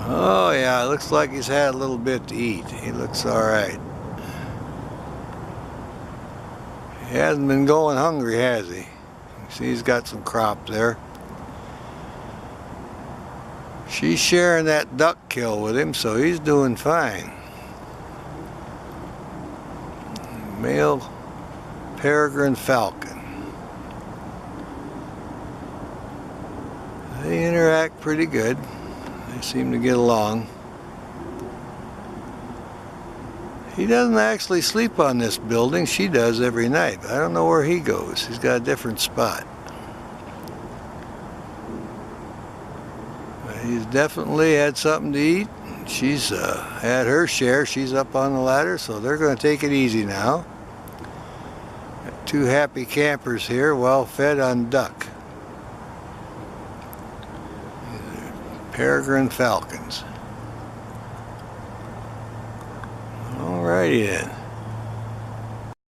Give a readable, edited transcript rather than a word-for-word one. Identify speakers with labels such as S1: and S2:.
S1: Oh yeah, it looks like he's had a little bit to eat. He looks alright. He hasn't been going hungry, has he? See, he's got some crop there. She's sharing that duck kill with him, so he's doing fine. Male Peregrine Falcon. They interact pretty good. They seem to get along. He doesn't actually sleep on this building. She does every night. I don't know where he goes. He's got a different spot. But he's definitely had something to eat. She's had her share. She's up on the ladder, so they're going to take it easy now. Got two happy campers here, well fed on duck. Peregrine Falcons. Alrighty then.